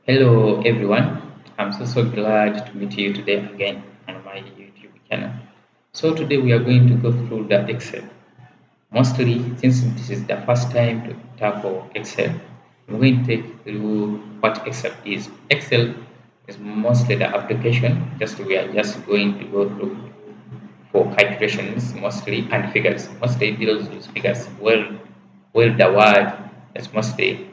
Hello everyone, I'm so glad to meet you today again on my YouTube channel. So today we are going to go through the Excel. Mostly since this is the first time to tackle Excel, we're going to take through what Excel is. Excel is mostly the application, just we are just going to go through for calculations mostly and figures. Mostly deals with figures. Well the word is mostly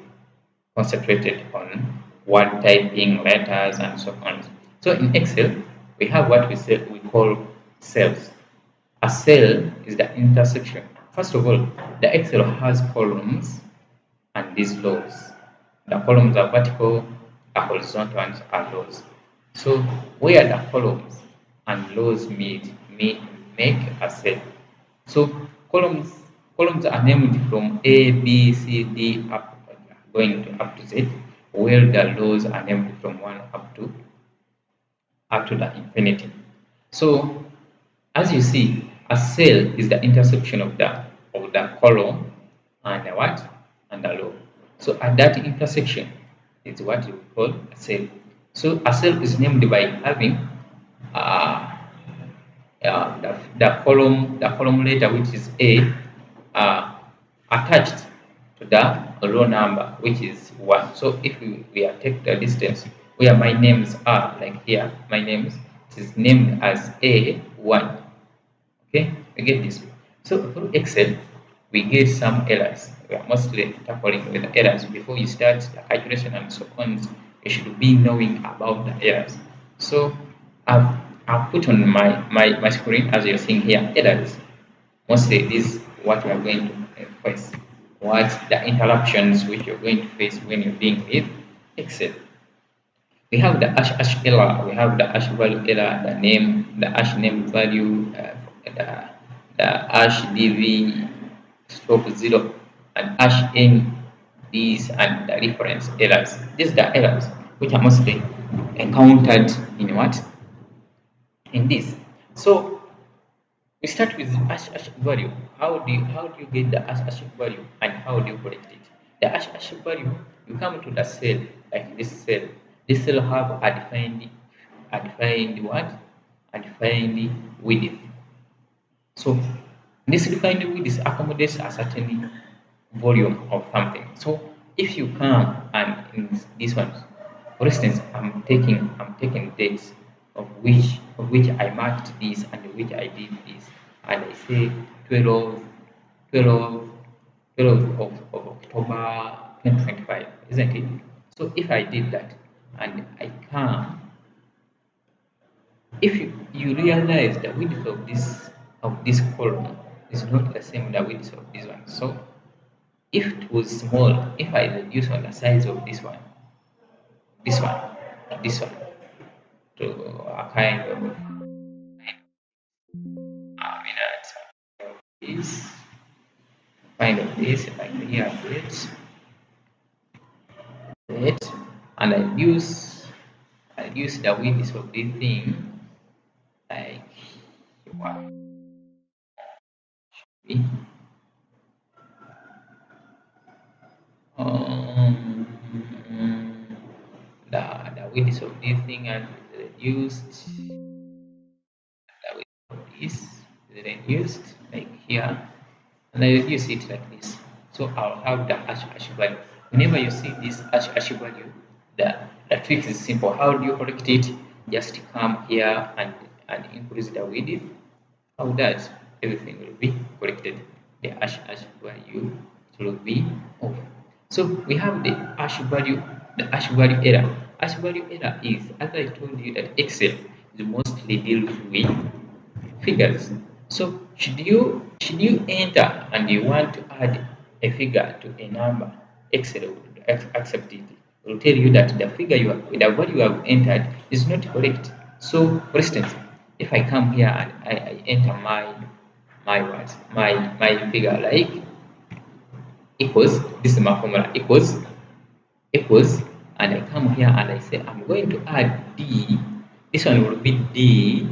concentrated on word typing, letters, and so on. So in Excel, we have what we call cells. A cell is the intersection. First of all, the Excel has columns and these rows. The columns are vertical, the horizontal ones are rows. So where the columns and rows meet make a cell. So columns columns are named from A, B, C, D up going to up to Z, where the rows are named from one up to the infinity. So as you see, a cell is the intersection of the column and the what and the row. So at that intersection is what you call a cell. So a cell is named by having uh, the column letter which is A uh, attached to the row number which is 1. So if we are take the distance where my names are like here, my names it is named as A1. Okay, we get this. So through Excel, we get some errors. We are mostly tackling with the errors. Before you start the calculation and so on, you should be knowing about the errors. So I've, I've put on my screen as you're seeing here errors. Mostly this is what we are going to face. What the interruptions which you're going to face when you're dealing with Excel. We have the hash error, we have the hash value error, the hash name value, the hash dv stroke 0, and hash n, these and the reference errors. These are the errors which are mostly encountered in what? In this. So we start with hash value. How do you get the hash value and how do you correct it? The hash value, you come to the cell like this cell. This cell have a defined what? A defined width. So this defined width accommodates a certain volume of something. So if you come and in this one, for instance, I'm taking dates of which I marked this and which I did this, and I say 12 12 12 of October 2025, isn't it? So if I did that and I come, if you realize the width of this column is not the same the width of this one. So if it was small, if I reduce on the size of this one, this one to a this kind of this, like here, it, and I use the width of this thing like what um, the width of this thing and reduced the width of this is reduced like here, and I reduce it like this. So I'll have the hash value. Whenever you see this hash value, the trick is simple. How do you correct it? Just come here and increase the width. How that everything will be corrected. The hash value will be off. So we have the hash value error. Hash value error is, as I told you, that Excel is mostly deals with figures. So should you enter and you want to add a figure to a number, Excel will accept it. It will tell you that the value you have entered is not correct. So for instance, if I come here and I enter my words, my figure like equals, this is my formula, equals, and I come here and I say I'm going to add D. This one will be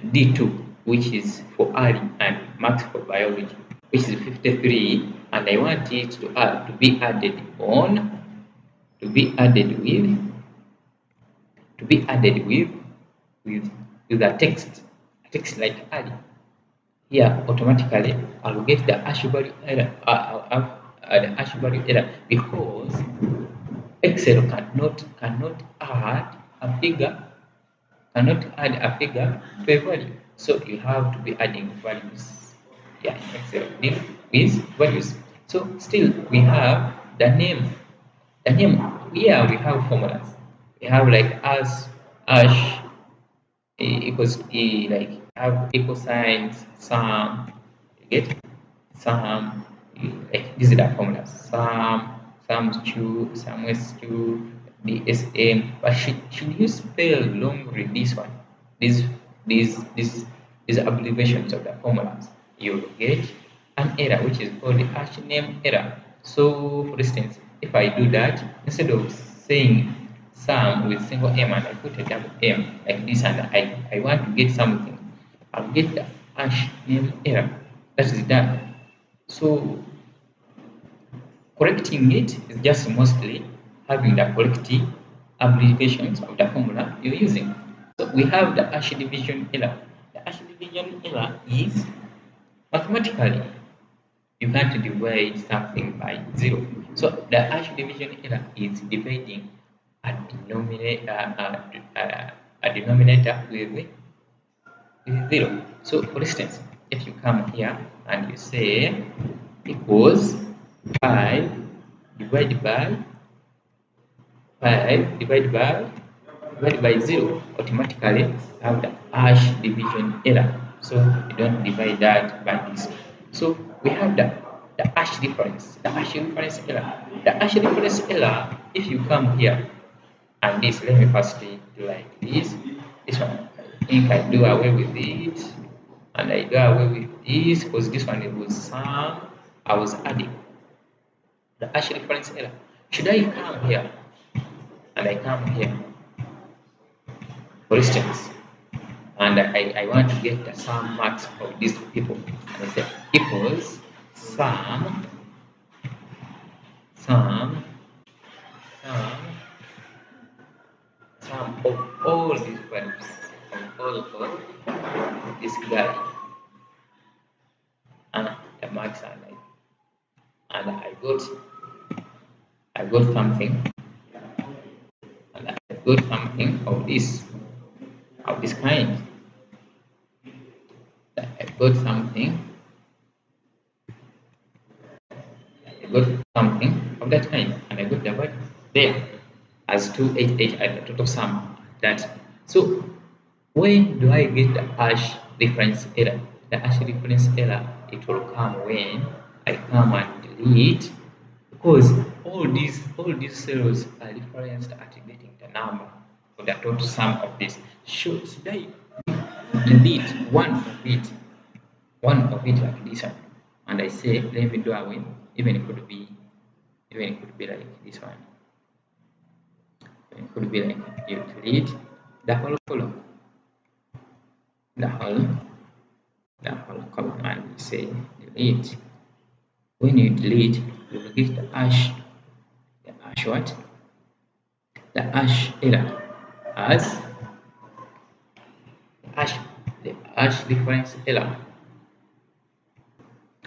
D2, which is for R and maths for biology, which is 53, and I want it to be added to be added with with a text like add. Here automatically I'll get the hash value error. I'll have the hash value error because Excel cannot add a figure to a value. So you have to be adding values. Yeah, in Excel deal with values. So still we have the name. The name here we have formulas. We have like as hash equals like have equal signs, sum, you get sum, like these are the formulas. Sum s two, dsm, but should you spell long read this one? These these these abbreviations of the formulas, you get an error which is called the hash name error. So for instance, if I do that, instead of saying sum with single m and I put a double m like this, and I want to get something, I'll get the hash name error. That is done. So correcting it is just mostly having the correct abbreviations of the formula you're using. So we have the hash division error. The hash division error is mathematically you can't divide something by zero. So the hash division error is dividing a denominator with zero. So for instance, if you come here and you say equals 5 divided by 5 divided by 0, automatically have the hash division error. So you don't divide that by this. So we have the hash difference, the hash difference error. The hash difference error, if you come here and this, let me first do like this one. I think I do away with it, and I do away with this because this one it was sum. I was adding the hash difference error. Should I come here and I come here, for instance, and I want to get the sum max of these people, and I say equals sum sum sum sum of all these values of all of this guy, and the max, and I got something, and I got something of this kind. I got something I got something of that kind, and I got the value there as 288 at the total sum. That so when do I get the hash difference error? The hash difference error, it will come when I come and delete, because all these cells are referenced at getting the number for the total sum of this. Should I delete one of it like this one, and I say let me do away, even it could be like this one, it could be like you delete the whole column, the whole column, and you say delete. When you delete, you will get the hash what? The hash error as hash the hash difference error.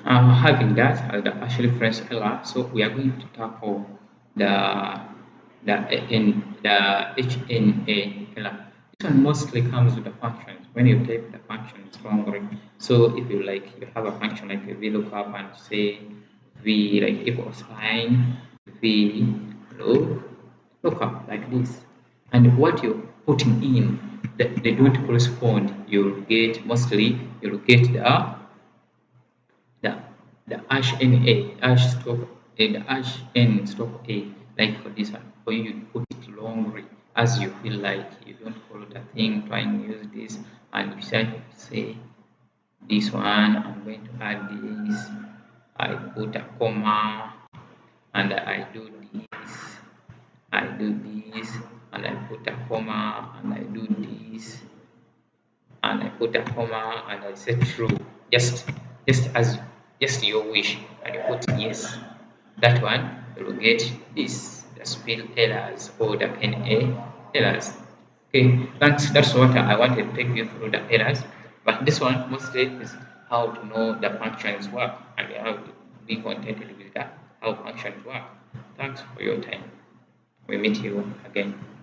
Having that as the hash difference error, so we are going to tackle the HNA error. This one mostly comes with the functions. When you type the functions wrongly, so if you have a function like a VLOOKUP and say V like equal sign V lookup like this, and what you're putting in they don't correspond, you'll get the the hash NA hash stroke a the hash N stroke A, like for this one. For you put it longer as you feel like, you don't follow the thing, try and use this, and you say this one I'm going to add this, I put a comma, and I do this, and I put a comma, and I do this, and I put a comma, and I say true, just your wish, and you put yes. That one you will get this, the spell errors or the NA errors. Okay, that's what I wanted to take you through the errors. But this one mostly is how to know the functions work and how to be contented with that how functions work. Thanks for your time. We meet you again.